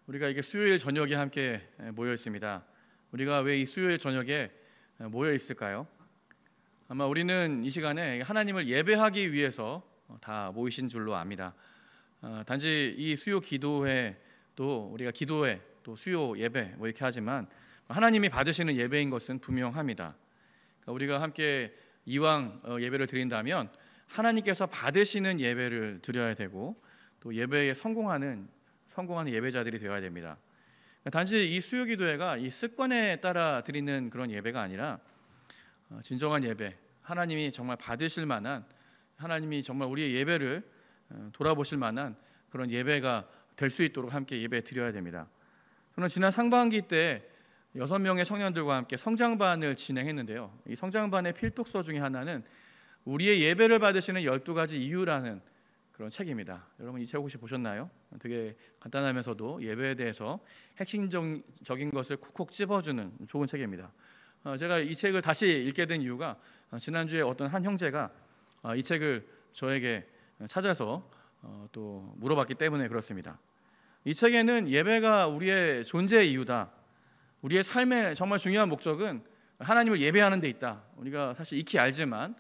우리가 이게 수요일 저녁에 함께 모여 있습니다. 우리가 왜 이 수요일 저녁에 모여 있을까요? 아마 우리는 이 시간에 하나님을 예배하기 위해서 다 모이신 줄로 압니다. 단지 이 수요 기도회 또 우리가 기도회 또 수요 예배 뭐 이렇게 하지만 하나님이 받으시는 예배인 것은 분명합니다. 그러니까 우리가 함께 이왕 예배를 드린다면 하나님께서 받으시는 예배를 드려야 되고 또 예배에 성공하는 예배자들이 되어야 됩니다. 단지 이 수요 기도회가 이 습관에 따라 드리는 그런 예배가 아니라 진정한 예배, 하나님이 정말 받으실 만한, 하나님이 정말 우리의 예배를 돌아보실 만한 그런 예배가 될 수 있도록 함께 예배 드려야 됩니다. 저는 지난 상반기 때 6명의 청년들과 함께 성장반을 진행했는데요. 이 성장반의 필독서 중에 하나는 우리의 예배를 받으시는 12가지 이유라는 그런 책입니다. 여러분 이 책 혹시 보셨나요? 되게 간단하면서도 예배에 대해서 핵심적인 것을 콕콕 찝어주는 좋은 책입니다. 제가 이 책을 다시 읽게 된 이유가 지난주에 어떤 한 형제가 이 책을 저에게 찾아서 또 물어봤기 때문에 그렇습니다. 이 책에는 예배가 우리의 존재의 이유다, 우리의 삶의 정말 중요한 목적은 하나님을 예배하는 데 있다. 우리가 사실 익히 알지만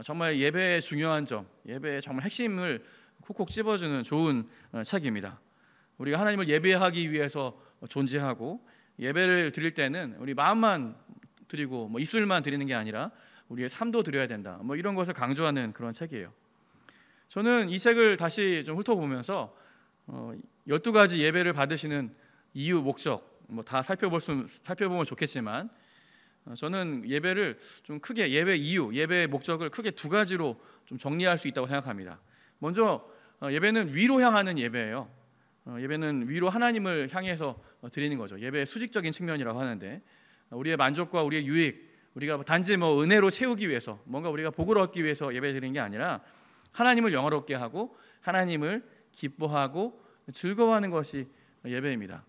정말 예배의 중요한 점, 예배의 정말 핵심을 콕콕 찝어주는 좋은 책입니다. 우리가 하나님을 예배하기 위해서 존재하고 예배를 드릴 때는 우리 마음만 드리고 입술만 드리는 게 아니라 우리의 삶도 드려야 된다. 이런 것을 강조하는 그런 책이에요. 저는 이 책을 다시 좀 훑어보면서 12가지 예배를 받으시는 이유, 목적 다 살펴보면 좋겠지만 저는 예배를 좀 크게 예배 이유, 예배의 목적을 크게 2가지로 좀 정리할 수 있다고 생각합니다. 먼저 예배는 위로 향하는 예배예요. 예배는 위로 하나님을 향해서 드리는 거죠. 예배의 수직적인 측면이라고 하는데 우리의 만족과 우리의 유익, 우리가 단지 은혜로 채우기 위해서 뭔가 우리가 복을 얻기 위해서 예배 드리는 게 아니라 하나님을 영화롭게 하고 하나님을 기뻐하고 즐거워하는 것이 예배입니다.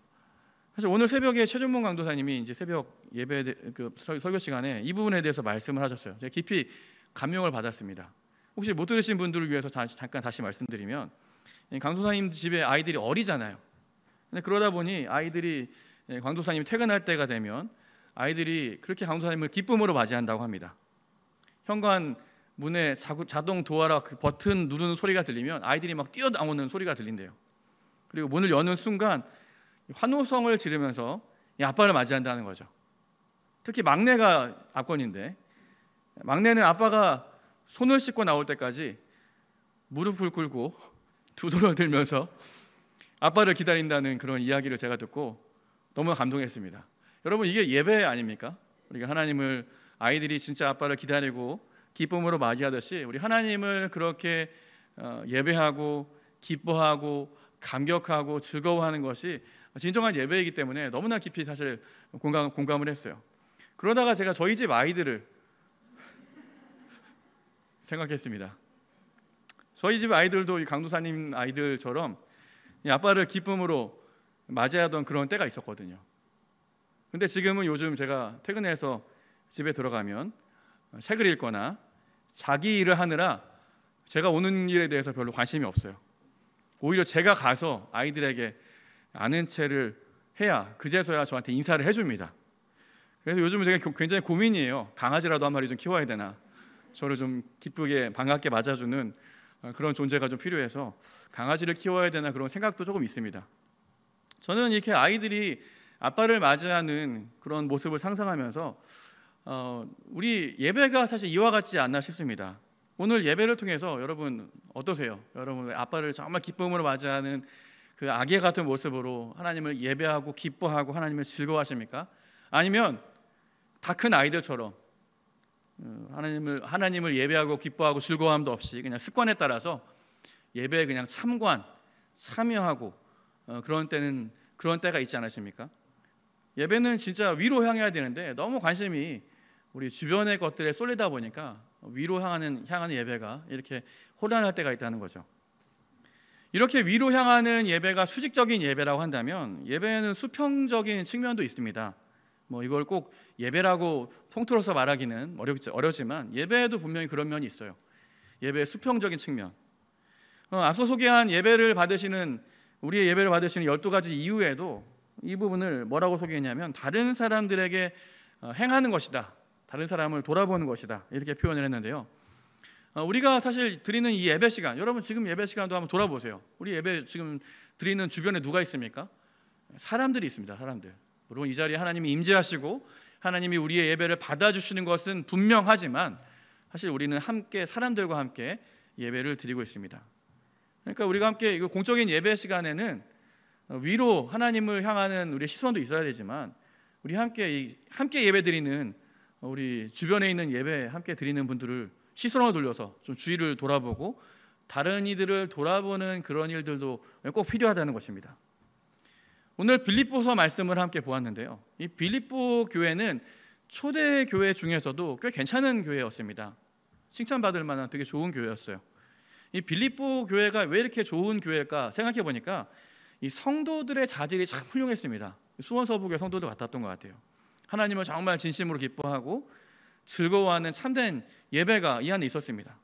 사실 오늘 새벽에 최준문 강도사님이 이제 새벽 예배 설교 시간에 이 부분에 대해서 말씀을 하셨어요. 제가 깊이 감명을 받았습니다. 혹시 못 들으신 분들을 위해서 잠깐 다시 말씀드리면 강도사님 집에 아이들이 어리잖아요. 근데 그러다 보니 아이들이 강도사님이 퇴근할 때가 되면 아이들이 그렇게 강도사님을 기쁨으로 맞이한다고 합니다. 현관 문에 자동 도어락 그 버튼 누르는 소리가 들리면 아이들이 막 뛰어나오는 소리가 들린대요. 그리고 문을 여는 순간 환호성을 지르면서 아빠를 맞이한다는 거죠. 특히 막내가 압권인데 막내는 아빠가 손을 씻고 나올 때까지 무릎을 꿇고 두 손을 들면서 아빠를 기다린다는 그런 이야기를 제가 듣고 너무 감동했습니다. 여러분 이게 예배 아닙니까? 우리가 하나님을 아이들이 진짜 아빠를 기다리고 기쁨으로 맞이하듯이 우리 하나님을 그렇게 예배하고 기뻐하고 감격하고 즐거워하는 것이 진정한 예배이기 때문에 너무나 깊이 사실 공감을 했어요. 그러다가 제가 저희 집 아이들을 생각했습니다. 저희 집 아이들도 이 강도사님 아이들처럼 아빠를 기쁨으로 맞이하던 그런 때가 있었거든요. 근데 지금은 요즘 제가 퇴근해서 집에 들어가면 책을 읽거나 자기 일을 하느라 제가 오는 일에 대해서 별로 관심이 없어요. 오히려 제가 가서 아이들에게 아는 체를 해야 그제서야 저한테 인사를 해줍니다. 그래서 요즘은 제가 굉장히 고민이에요. 강아지라도 한 마리 좀 키워야 되나, 저를 좀 기쁘게 반갑게 맞아주는 그런 존재가 좀 필요해서 강아지를 키워야 되나 그런 생각도 조금 있습니다. 저는 이렇게 아이들이 아빠를 맞이하는 그런 모습을 상상하면서 우리 예배가 사실 이와 같지 않나 싶습니다. 오늘 예배를 통해서 여러분 어떠세요? 여러분 아빠를 정말 기쁨으로 맞이하는 그 아기 같은 모습으로 하나님을 예배하고 기뻐하고 하나님을 즐거워하십니까? 아니면 다 큰 아이들처럼 하나님을 예배하고 기뻐하고 즐거워함도 없이 그냥 습관에 따라서 예배에 그냥 참여하고 그런 때가 있지 않으십니까? 예배는 진짜 위로 향해야 되는데 너무 관심이 우리 주변의 것들에 쏠리다 보니까 위로 향하는 예배가 이렇게 혼란할 때가 있다는 거죠. 이렇게 위로 향하는 예배가 수직적인 예배라고 한다면 예배는 수평적인 측면도 있습니다. 이걸 꼭 예배라고 통틀어서 말하기는 어렵지만 예배에도 분명히 그런 면이 있어요. 예배의 수평적인 측면. 앞서 소개한 예배를 받으시는 우리의 예배를 받으시는 12가지 이유에도 이 부분을 뭐라고 소개했냐면 다른 사람들에게 행하는 것이다, 다른 사람을 돌아보는 것이다, 이렇게 표현을 했는데요. 우리가 사실 드리는 이 예배 시간, 여러분 지금 예배 시간도 한번 돌아보세요. 우리 예배 지금 드리는 주변에 누가 있습니까? 사람들이 있습니다. 사람들. 물론 이 자리에 하나님이 임재하시고 하나님이 우리의 예배를 받아주시는 것은 분명하지만 사실 우리는 함께 사람들과 함께 예배를 드리고 있습니다. 그러니까 우리가 함께 이거 공적인 예배 시간에는 위로 하나님을 향하는 우리의 시선도 있어야 되지만 우리 함께 예배 드리는 우리 주변에 있는 예배 함께 드리는 분들을 시선을 돌려서 좀 주위를 돌아보고 다른 이들을 돌아보는 그런 일들도 꼭 필요하다는 것입니다. 오늘 빌립보서 말씀을 함께 보았는데요. 이 빌립보 교회는 초대 교회 중에서도 꽤 괜찮은 교회였습니다. 칭찬받을 만한 되게 좋은 교회였어요. 이 빌립보 교회가 왜 이렇게 좋은 교회일까 생각해 보니까 이 성도들의 자질이 참 훌륭했습니다. 수원서북의 성도들 같았던 것 같아요. 하나님을 정말 진심으로 기뻐하고 즐거워하는 참된 예배가 이 안에 있었습니다.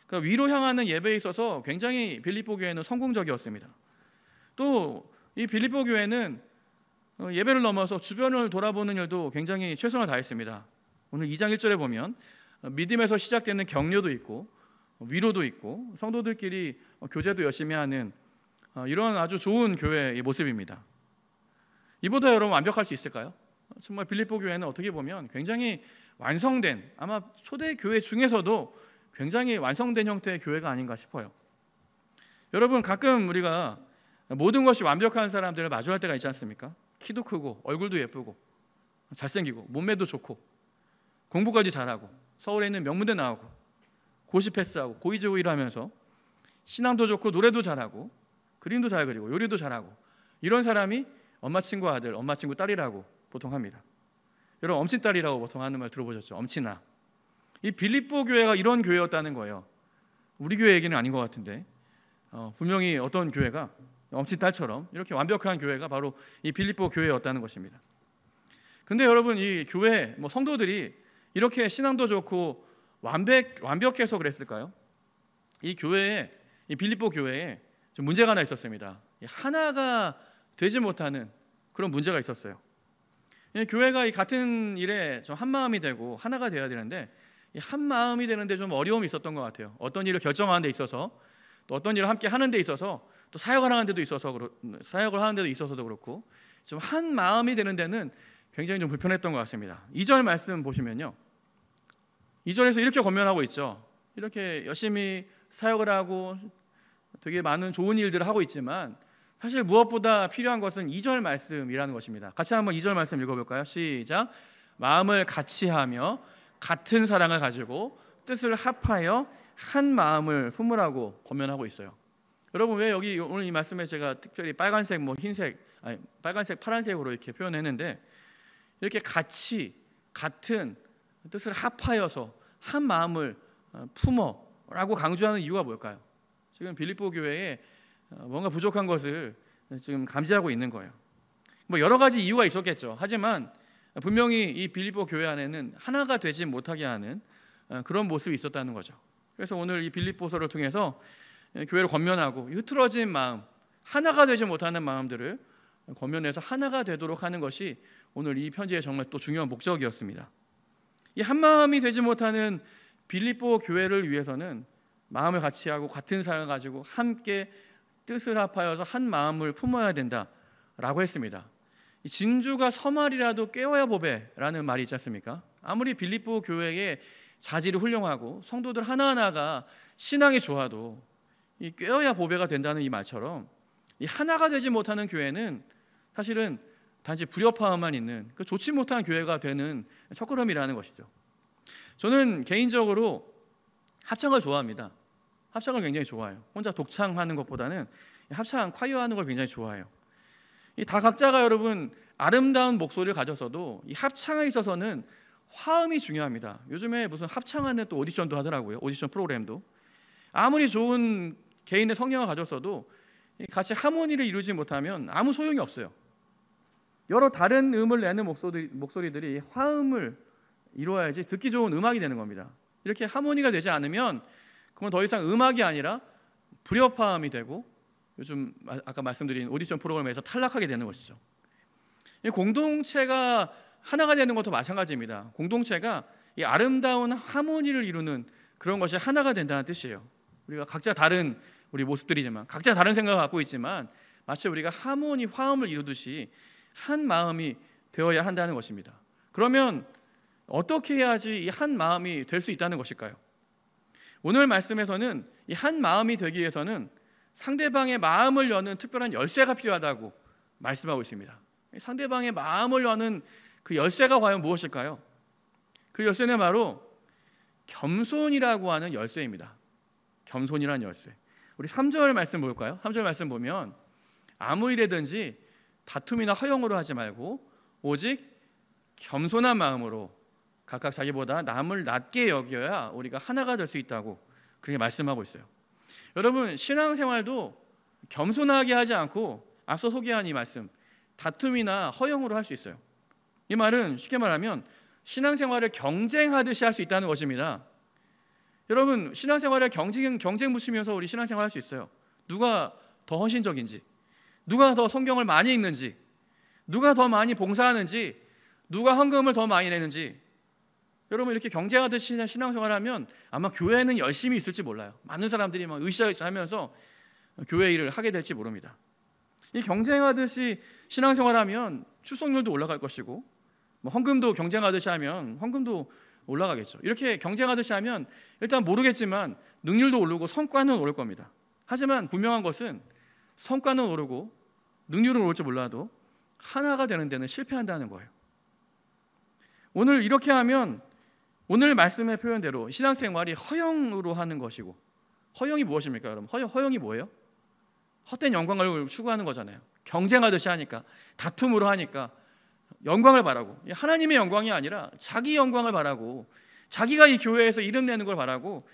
그러니까 위로 향하는 예배에 있어서 굉장히 빌립보 교회는 성공적이었습니다. 또 이 빌립보 교회는 예배를 넘어서 주변을 돌아보는 일도 굉장히 최선을 다했습니다. 오늘 2장 1절에 보면 믿음에서 시작되는 격려도 있고 위로도 있고 성도들끼리 교제도 열심히 하는 이런 아주 좋은 교회의 모습입니다. 이보다 여러분 완벽할 수 있을까요? 정말 빌립보 교회는 어떻게 보면 굉장히 완성된, 아마 초대 교회 중에서도 굉장히 완성된 형태의 교회가 아닌가 싶어요. 여러분 가끔 우리가 모든 것이 완벽한 사람들을 마주할 때가 있지 않습니까? 키도 크고 얼굴도 예쁘고 잘생기고 몸매도 좋고 공부까지 잘하고 서울에 있는 명문대 나오고 고시 패스하고 고이즈오이를 하면서 신앙도 좋고 노래도 잘하고 그림도 잘 그리고 요리도 잘하고 이런 사람이 엄마 친구 아들, 엄마 친구 딸이라고 보통 합니다. 여러분 엄친딸이라고 보통 하는 말 들어보셨죠? 엄친아. 이 빌립보 교회가 이런 교회였다는 거예요. 우리 교회 얘기는 아닌 것 같은데 분명히 어떤 교회가 엄친딸처럼 이렇게 완벽한 교회가 바로 이 빌립보 교회였다는 것입니다. 근데 여러분 이 교회 성도들이 이렇게 신앙도 좋고 완벽해서 그랬을까요? 이 교회에, 이 빌립보 교회에 좀 문제가 하나 있었습니다. 하나가 되지 못하는 그런 문제가 있었어요. 교회가 이 같은 일에 좀 한 마음이 되고 하나가 되어야 되는데 한 마음이 되는데 좀 어려움이 있었던 것 같아요. 어떤 일을 결정하는 데 있어서 또 어떤 일을 함께 하는 데 있어서 또 사역을 하는 데도 있어서도 그렇고 좀 한 마음이 되는 데는 굉장히 좀 불편했던 것 같습니다. 2절 말씀 보시면요. 2절에서 이렇게 권면하고 있죠. 이렇게 열심히 사역을 하고 되게 많은 좋은 일들을 하고 있지만 사실 무엇보다 필요한 것은 2절 말씀이라는 것입니다. 같이 한번 2절 말씀 읽어볼까요? 시작. 마음을 같이 하며 같은 사랑을 가지고 뜻을 합하여 한 마음을 품으라고 권면하고 있어요. 여러분 왜 여기 오늘 이 말씀에 제가 특별히 빨간색, 흰색, 빨간색, 파란색으로 이렇게 표현했는데 이렇게 같이 같은 뜻을 합하여서 한 마음을 품어라고 강조하는 이유가 뭘까요? 지금 빌립보 교회에 뭔가 부족한 것을 지금 감지하고 있는 거예요. 여러 가지 이유가 있었겠죠. 하지만 분명히 이 빌립보 교회 안에는 하나가 되지 못하게 하는 그런 모습이 있었다는 거죠. 그래서 오늘 이 빌립보서를 통해서 교회를 권면하고 흐트러진 마음, 하나가 되지 못하는 마음들을 권면해서 하나가 되도록 하는 것이 오늘 이 편지의 정말 또 중요한 목적이었습니다. 이 한 마음이 되지 못하는 빌립보 교회를 위해서는 마음을 같이 하고 같은 사랑을 가지고 함께 뜻을 합하여서 한 마음을 품어야 된다라고 했습니다. 진주가 서말이라도 깨어야 보배라는 말이 있지 않습니까? 아무리 빌립보 교회의 자질이 훌륭하고 성도들 하나하나가 신앙이 좋아도 이 깨어야 보배가 된다는 이 말처럼 이 하나가 되지 못하는 교회는 사실은 단지 불협화음만 있는 그 좋지 못한 교회가 되는 첫걸음이라는 것이죠. 저는 개인적으로 합창을 좋아합니다. 합창을 굉장히 좋아해요. 혼자 독창하는 것보다는 합창, 콰이어하는 걸 굉장히 좋아해요. 다 각자가 여러분 아름다운 목소리를 가졌어도 이 합창에 있어서는 화음이 중요합니다. 요즘에 무슨 합창하는 또 오디션도 하더라고요. 오디션 프로그램도. 아무리 좋은 개인의 성량을 가졌어도 같이 하모니를 이루지 못하면 아무 소용이 없어요. 여러 다른 음을 내는 목소리들이 화음을 이루어야지 듣기 좋은 음악이 되는 겁니다. 이렇게 하모니가 되지 않으면 그건 더 이상 음악이 아니라 불협화음이 되고 요즘 아까 말씀드린 오디션 프로그램에서 탈락하게 되는 것이죠. 이 공동체가 하나가 되는 것도 마찬가지입니다. 공동체가 이 아름다운 하모니를 이루는 그런 것이 하나가 된다는 뜻이에요. 우리가 각자 다른 우리 모습들이지만, 각자 다른 생각을 갖고 있지만, 마치 우리가 하모니, 화음을 이루듯이 한 마음이 되어야 한다는 것입니다. 그러면 어떻게 해야지 이 한 마음이 될 수 있다는 것일까요? 오늘 말씀에서는 이 한 마음이 되기 위해서는 상대방의 마음을 여는 특별한 열쇠가 필요하다고 말씀하고 있습니다. 상대방의 마음을 여는 그 열쇠가 과연 무엇일까요? 그 열쇠는 바로 겸손이라고 하는 열쇠입니다. 겸손이라는 열쇠. 우리 3절 말씀 볼까요? 3절 말씀 보면 아무 일이든지 다툼이나 허용으로 하지 말고 오직 겸손한 마음으로 각각 자기보다 남을 낮게 여겨야 우리가 하나가 될 수 있다고 그렇게 말씀하고 있어요. 여러분, 신앙생활도 겸손하게 하지 않고 앞서 소개한 이 말씀, 다툼이나 허용으로 할 수 있어요. 이 말은 쉽게 말하면 신앙생활을 경쟁하듯이 할 수 있다는 것입니다. 여러분, 신앙생활에 경쟁 붙이면서 우리 신앙생활 할 수 있어요. 누가 더 헌신적인지, 누가 더 성경을 많이 읽는지, 누가 더 많이 봉사하는지, 누가 헌금을 더 많이 내는지. 여러분, 이렇게 경쟁하듯이 신앙생활하면 아마 교회는 열심히 있을지 몰라요. 많은 사람들이 막 으쌰으쌰 하면서 교회 일을 하게 될지 모릅니다. 이 경쟁하듯이 신앙생활하면 출석률도 올라갈 것이고, 헌금도 경쟁하듯이 하면 헌금도 올라가겠죠. 이렇게 경쟁하듯이 하면 일단 모르겠지만 능률도 오르고 성과는 오를 겁니다. 하지만 분명한 것은 성과는 오르고 능률은 오를지 몰라도 하나가 되는 데는 실패한다는 거예요. 오늘 이렇게 하면 오늘 말씀의 표현대로 신앙생활이 허영으로 하는 것이고, 허영이 무엇입니까, 여러분? 허영이 뭐예요? 헛된 영광을 추구하는 거잖아요. 경쟁하듯이 하니까, 다툼으로 하니까 영광을 바라고, 하나님의 영광이 아니라 자기 영광을 바라고, 자기가 이 교회에서 이름 내는 걸 바라고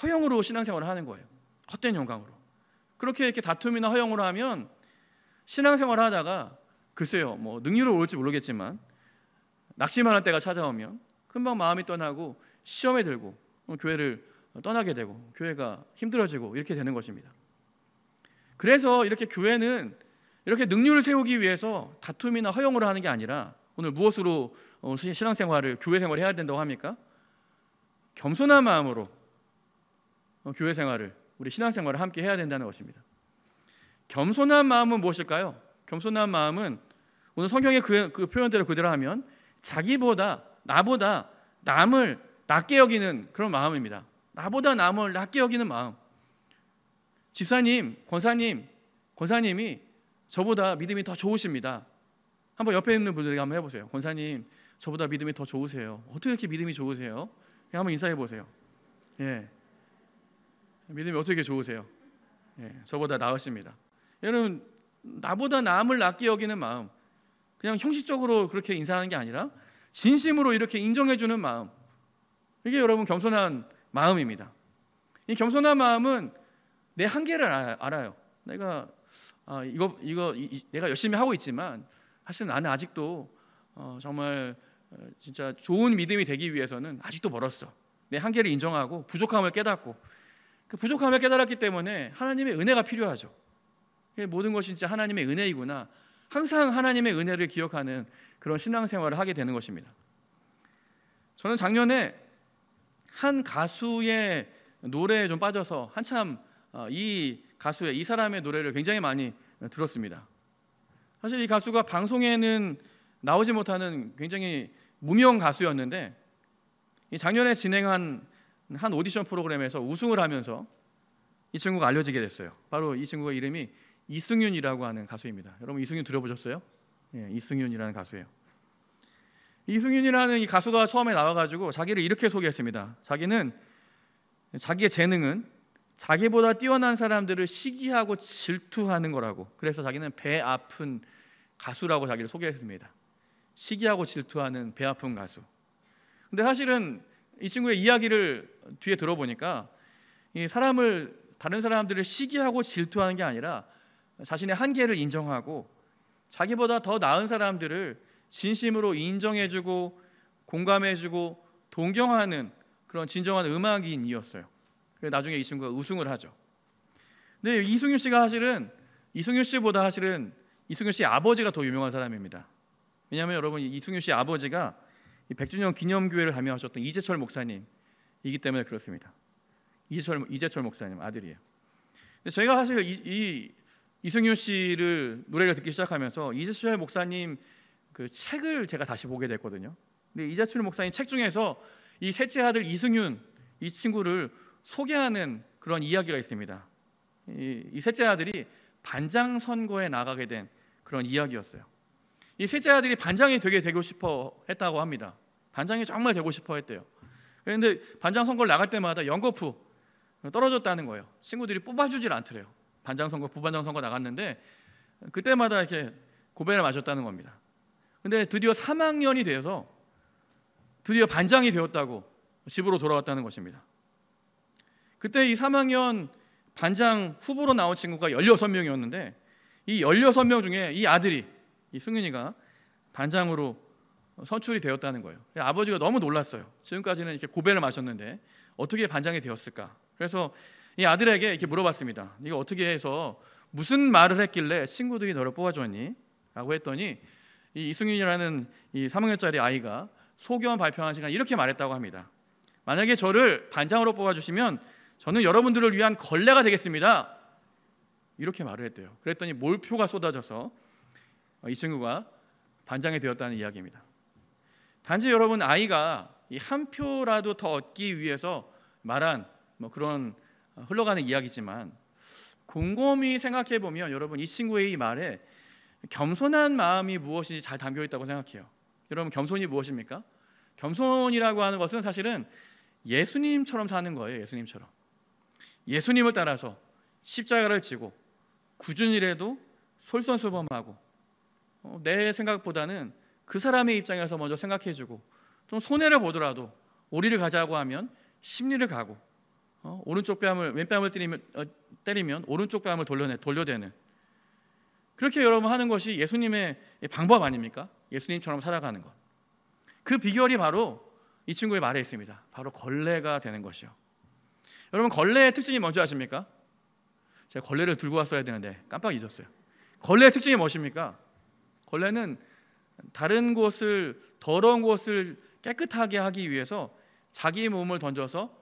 허영으로 신앙생활을 하는 거예요. 헛된 영광으로. 그렇게 이렇게 다툼이나 허영으로 하면 신앙생활을 하다가 글쎄요, 능률은 올지 모르겠지만 낙심하는 때가 찾아오면 금방 마음이 떠나고 시험에 들고 교회를 떠나게 되고 교회가 힘들어지고 이렇게 되는 것입니다. 그래서 이렇게 교회는 이렇게 능률을 세우기 위해서 다툼이나 허용으로 하는 게 아니라 오늘 무엇으로 신앙생활을, 교회생활을 해야 된다고 합니까? 겸손한 마음으로 교회생활을, 우리 신앙생활을 함께 해야 된다는 것입니다. 겸손한 마음은 무엇일까요? 겸손한 마음은 오늘 성경의 그 표현대로 그대로 하면 자기보다, 나보다 남을 낮게 여기는 그런 마음입니다. 나보다 남을 낮게 여기는 마음. 집사님, 권사님이 저보다 믿음이 더 좋으십니다. 한번 옆에 있는 분들에게 한번 해보세요. 권사님, 저보다 믿음이 더 좋으세요. 어떻게 이렇게 믿음이 좋으세요? 한번 인사해 보세요. 예, 믿음이 어떻게 좋으세요? 예, 저보다 나으십니다. 여러분, 나보다 남을 낮게 여기는 마음, 그냥 형식적으로 그렇게 인사하는 게 아니라 진심으로 이렇게 인정해주는 마음, 이게 여러분 겸손한 마음입니다. 이 겸손한 마음은 내 한계를 알아요. 내가 내가 열심히 하고 있지만 사실 나는 아직도 정말 진짜 좋은 믿음이 되기 위해서는 아직도 멀었어. 내 한계를 인정하고 부족함을 깨닫고, 그 부족함을 깨달았기 때문에 하나님의 은혜가 필요하죠. 모든 것이 진짜 하나님의 은혜이구나, 항상 하나님의 은혜를 기억하는 그런 신앙생활을 하게 되는 것입니다. 저는 작년에 한 가수의 노래에 좀 빠져서 한참 이 사람의 노래를 굉장히 많이 들었습니다. 사실 이 가수가 방송에는 나오지 못하는 굉장히 무명 가수였는데, 작년에 진행한 한 오디션 프로그램에서 우승을 하면서 이 친구가 알려지게 됐어요. 바로 이 친구가 이름이 이승윤이라고 하는 가수입니다. 여러분, 이승윤 들어보셨어요? 예, 이승윤이라는 가수예요. 이승윤이라는 이 가수가 처음에 나와가지고 자기를 이렇게 소개했습니다. 자기의 재능은 자기보다 뛰어난 사람들을 시기하고 질투하는 거라고. 그래서 자기는 배 아픈 가수라고 자기를 소개했습니다. 시기하고 질투하는 배 아픈 가수. 근데 사실은 이 친구의 이야기를 뒤에 들어보니까 이 다른 사람들을 시기하고 질투하는 게 아니라 자신의 한계를 인정하고 자기보다 더 나은 사람들을 진심으로 인정해주고 공감해주고 동경하는 그런 진정한 음악인이었어요. 나중에 이 친구가 우승을 하죠. 근데 이승윤 씨가 사실은 이승윤 씨보다 사실은 이승윤 씨 아버지가 더 유명한 사람입니다. 왜냐하면 여러분, 이승윤 씨 아버지가 100주년 기념교회를 함양하셨던 이재철 목사님이기 때문에 그렇습니다. 이재철 목사님 아들이에요. 근데 제가 사실 이승윤 씨를 노래를 듣기 시작하면서 이재철 목사님 그 책을 제가 다시 보게 됐거든요. 근데 이재철 목사님 책 중에서 이 셋째 아들 이승윤, 이 친구를 소개하는 그런 이야기가 있습니다. 이 셋째 아들이 반장 선거에 나가게 된 그런 이야기였어요. 이 셋째 아들이 반장이 되고 싶어 했다고 합니다. 반장이 정말 되고 싶어 했대요. 그런데 반장 선거를 나갈 때마다 연거푸 떨어졌다는 거예요. 친구들이 뽑아주질 않더래요. 반장 선거, 부반장 선거 나갔는데 그때마다 이렇게 고배를 맞았다는 겁니다. 근데 드디어 3학년이 되어서 드디어 반장이 되었다고 집으로 돌아왔다는 것입니다. 그때 이 3학년 반장 후보로 나온 친구가 16명이었는데 이 16명 중에 이 아들이, 이 승윤이가 반장으로 선출이 되었다는 거예요. 아버지가 너무 놀랐어요. 지금까지는 이렇게 고배를 마셨는데 어떻게 반장이 되었을까? 그래서 이 아들에게 이렇게 물어봤습니다. 네가 어떻게 해서 무슨 말을 했길래 친구들이 너를 뽑아줬니? 라고 했더니 이 이승윤이라는 이 3학년짜리 아이가 소견 발표하는 시간 이렇게 말했다고 합니다. 만약에 저를 반장으로 뽑아주시면 저는 여러분들을 위한 걸레가 되겠습니다. 이렇게 말을 했대요. 그랬더니 몰표가 쏟아져서 이 친구가 반장이 되었다는 이야기입니다. 단지 여러분, 아이가 이 한 표라도 더 얻기 위해서 말한 그런 흘러가는 이야기지만 곰곰이 생각해 보면 여러분, 이 친구의 이 말에 겸손한 마음이 무엇이 잘 담겨 있다고 생각해요. 여러분, 겸손이 무엇입니까? 겸손이라고 하는 것은 사실은 예수님처럼 사는 거예요. 예수님처럼. 예수님을 따라서 십자가를 지고 굳은일에도 솔선수범하고 내 생각보다는 그 사람의 입장에서 먼저 생각해주고 좀 손해를 보더라도 오리를 가자고 하면 십리를 가고 오른쪽 뺨을 왼뺨을 때리면 오른쪽 뺨을 돌려대는, 그렇게 여러분 하는 것이 예수님의 방법 아닙니까? 예수님처럼 살아가는 것. 그 비결이 바로 이 친구의 말에 있습니다. 바로 걸레가 되는 것이요. 여러분, 걸레의 특징이 뭔지 아십니까? 제가 걸레를 들고 왔어야 되는데 깜빡 잊었어요. 걸레의 특징이 무엇입니까? 걸레는 다른 곳을, 더러운 곳을 깨끗하게 하기 위해서 자기 몸을 던져서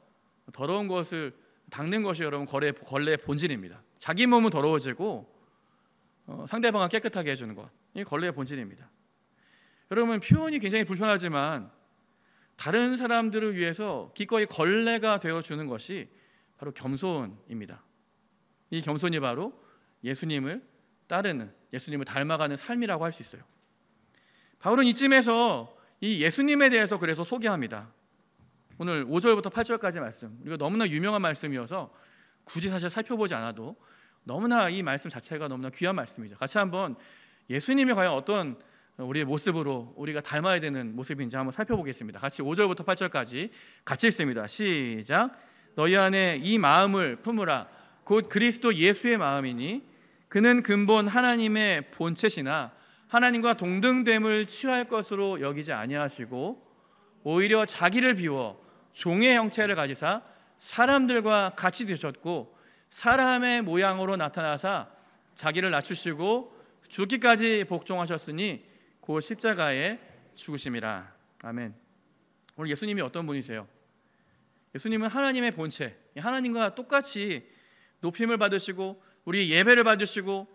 더러운 것을 닦는 것이 여러분 걸레의 본질입니다. 자기 몸은 더러워지고 상대방을 깨끗하게 해주는 것, 이게 걸레의 본질입니다. 여러분, 표현이 굉장히 불편하지만 다른 사람들을 위해서 기꺼이 걸레가 되어주는 것이 바로 겸손입니다. 이 겸손이 바로 예수님을 따르는, 예수님을 닮아가는 삶이라고 할 수 있어요. 바울은 이쯤에서 이 예수님에 대해서 그래서 소개합니다. 오늘 5절부터 8절까지 말씀, 우리가 너무나 유명한 말씀이어서 굳이 사실 살펴보지 않아도 너무나 이 말씀 자체가 너무나 귀한 말씀이죠. 같이 한번 예수님이 과연 어떤 우리의 모습으로 우리가 닮아야 되는 모습인지 한번 살펴보겠습니다. 같이 5절부터 8절까지 같이 읽습니다. 시작. 너희 안에 이 마음을 품으라. 곧 그리스도 예수의 마음이니 그는 근본 하나님의 본체시나 하나님과 동등됨을 취할 것으로 여기지 아니하시고 오히려 자기를 비워 종의 형체를 가지사 사람들과 같이 되셨고 사람의 모양으로 나타나사 자기를 낮추시고 죽기까지 복종하셨으니 곧 십자가에 죽으심이라. 아멘. 오늘 예수님이 어떤 분이세요? 예수님은 하나님의 본체, 하나님과 똑같이 높임을 받으시고 우리 예배를 받으시고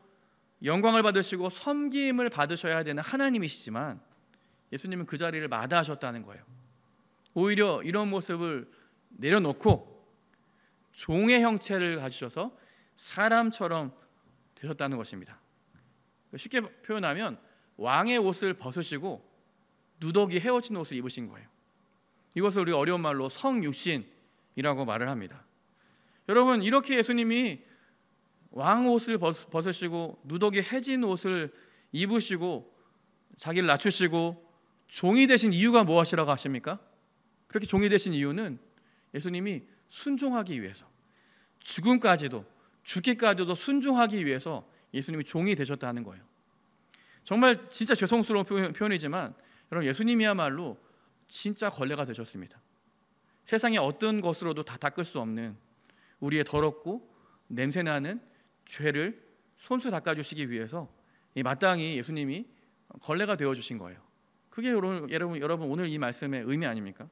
영광을 받으시고 섬김을 받으셔야 되는 하나님이시지만 예수님은 그 자리를 마다하셨다는 거예요. 오히려 이런 모습을 내려놓고 종의 형체를 가지셔서 사람처럼 되셨다는 것입니다. 쉽게 표현하면 왕의 옷을 벗으시고 누더기 헤어진 옷을 입으신 거예요. 이것을 우리가 어려운 말로 성육신이라고 말을 합니다. 여러분, 이렇게 예수님이 왕 옷을 벗으시고 누더기 해진 옷을 입으시고 자기를 낮추시고 종이 되신 이유가 무엇이라고 하십니까? 그렇게 종이 되신 이유는 예수님이 순종하기 위해서, 죽음까지도, 죽기까지도 순종하기 위해서 예수님이 종이 되셨다는 거예요. 정말 진짜 죄송스러운 표현이지만 여러분, 예수님이야말로 진짜 걸레가 되셨습니다. 세상의 어떤 것으로도 다 닦을 수 없는 우리의 더럽고 냄새나는 죄를 손수 닦아주시기 위해서 이 마땅히 예수님이 걸레가 되어주신 거예요. 그게 여러분 오늘 이 말씀의 의미 아닙니까?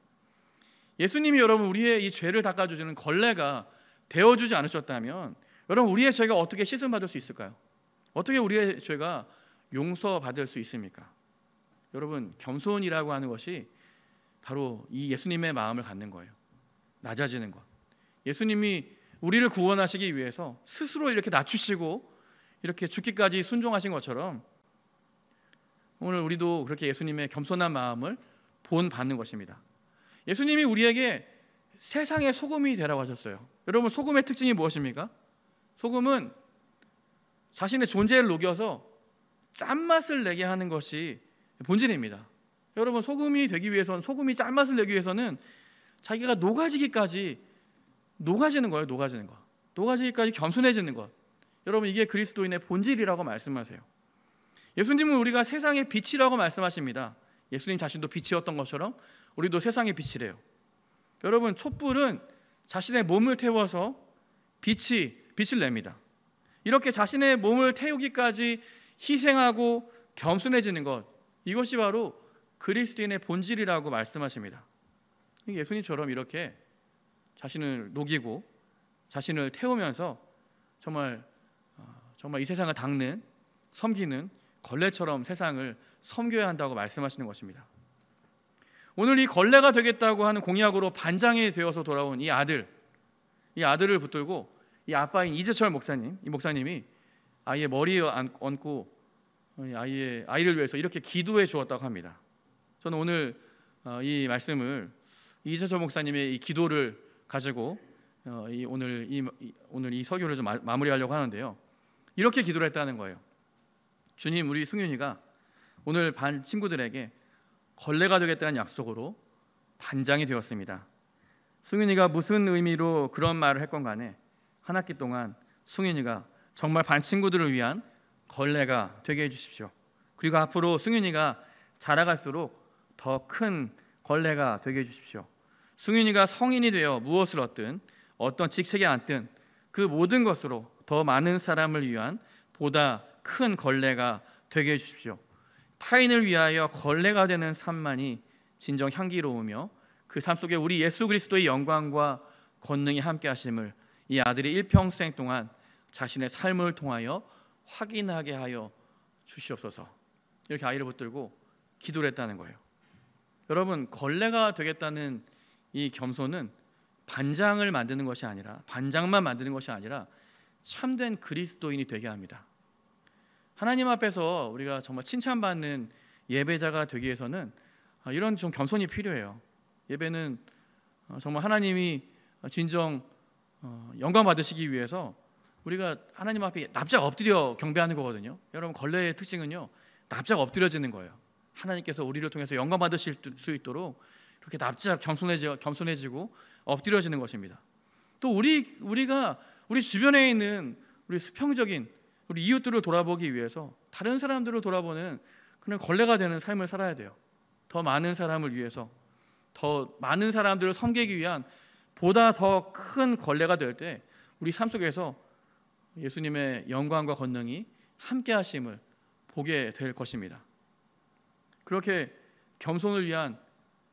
예수님이 여러분 우리의 이 죄를 닦아주시는 걸레가 되어주지 않으셨다면 여러분 우리의 죄가 어떻게 씻음받을 수 있을까요? 어떻게 우리의 죄가 용서받을 수 있습니까? 여러분 겸손이라고 하는 것이 바로 이 예수님의 마음을 갖는 거예요. 낮아지는 것. 예수님이 우리를 구원하시기 위해서 스스로 이렇게 낮추시고 이렇게 죽기까지 순종하신 것처럼 오늘 우리도 그렇게 예수님의 겸손한 마음을 본받는 것입니다. 예수님이 우리에게 세상의 소금이 되라고 하셨어요. 여러분 소금의 특징이 무엇입니까? 소금은 자신의 존재를 녹여서 짠맛을 내게 하는 것이 본질입니다. 여러분 소금이 되기 위해서는 소금이 짠맛을 내기 위해서는 자기가 녹아지기까지 녹아지는 거예요. 녹아지기까지 겸손해지는 것. 여러분 이게 그리스도인의 본질이라고 말씀하세요. 예수님은 우리가 세상의 빛이라고 말씀하십니다. 예수님 자신도 빛이었던 것처럼 우리도 세상의 빛이래요. 여러분 촛불은 자신의 몸을 태워서 빛을 냅니다. 이렇게 자신의 몸을 태우기까지 희생하고 겸손해지는 것, 이것이 바로 그리스도인의 본질이라고 말씀하십니다. 예수님처럼 이렇게 자신을 녹이고 자신을 태우면서 정말 이 세상을 닦는, 섬기는 걸레처럼 세상을 섬겨야 한다고 말씀하시는 것입니다. 오늘 이 걸레가 되겠다고 하는 공약으로 반장이 되어서 돌아온 이 아들을 붙들고 이 아빠인 이재철 목사님, 이 목사님이 아이의 머리에 얹고 아이를 위해서 이렇게 기도해 주었다고 합니다. 저는 오늘 이 말씀을 이재철 목사님의 이 기도를 가지고 오늘 이 설교를 좀 마무리하려고 하는데요. 이렇게 기도를 했다는 거예요. 주님, 우리 승윤이가 오늘 반 친구들에게 걸레가 되겠다는 약속으로 반장이 되었습니다. 승윤이가 무슨 의미로 그런 말을 했건 간에 한 학기 동안 승윤이가 정말 반 친구들을 위한 걸레가 되게 해주십시오. 그리고 앞으로 승윤이가 자라갈수록 더 큰 걸레가 되게 해주십시오. 승윤이가 성인이 되어 무엇을 얻든 어떤 직책에 앉든 그 모든 것으로 더 많은 사람을 위한 보다 큰 걸레가 되게 해주십시오. 타인을 위하여 걸레가 되는 삶만이 진정 향기로우며 그 삶 속에 우리 예수 그리스도의 영광과 권능이 함께 하심을 이 아들이 일평생 동안 자신의 삶을 통하여 확인하게 하여 주시옵소서. 이렇게 아이를 붙들고 기도를 했다는 거예요. 여러분 걸레가 되겠다는 이 겸손은 반장만 만드는 것이 아니라 참된 그리스도인이 되게 합니다. 하나님 앞에서 우리가 정말 칭찬받는 예배자가 되기 위해서는 이런 좀 겸손이 필요해요. 예배는 정말 하나님이 진정 영광 받으시기 위해서 우리가 하나님 앞에 납작 엎드려 경배하는 거거든요. 여러분 걸레의 특징은요, 납작 엎드려지는 거예요. 하나님께서 우리를 통해서 영광 받으실 수 있도록 그렇게 납작 겸손해지고 엎드려지는 것입니다. 또 우리가 우리 주변에 있는 우리 수평적인 우리 이웃들을 돌아보기 위해서 다른 사람들을 돌아보는 그런 걸레가 되는 삶을 살아야 돼요. 더 많은 사람을 위해서, 더 많은 사람들을 섬기기 위한 보다 더 큰 걸레가 될 때 우리 삶 속에서 예수님의 영광과 권능이 함께 하심을 보게 될 것입니다. 그렇게 겸손을 위한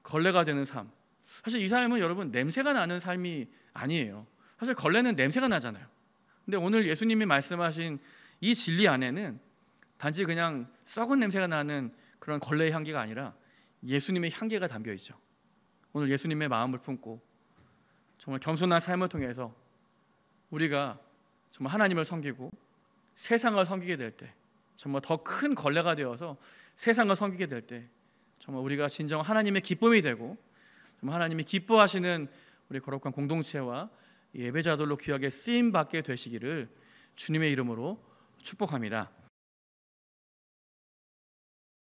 걸레가 되는 삶, 사실 이 삶은 여러분 냄새가 나는 삶이 아니에요. 사실 걸레는 냄새가 나잖아요. 근데 오늘 예수님이 말씀하신 이 진리 안에는 단지 그냥 썩은 냄새가 나는 그런 걸레의 향기가 아니라 예수님의 향기가 담겨 있죠. 오늘 예수님의 마음을 품고 정말 겸손한 삶을 통해서 우리가 정말 하나님을 섬기고 세상을 섬기게 될 때, 정말 더 큰 걸레가 되어서 세상을 섬기게 될 때 정말 우리가 진정 하나님의 기쁨이 되고 정말 하나님이 기뻐하시는 우리 거룩한 공동체와 예배자들로 귀하게 쓰임받게 되시기를 주님의 이름으로 축복합니다.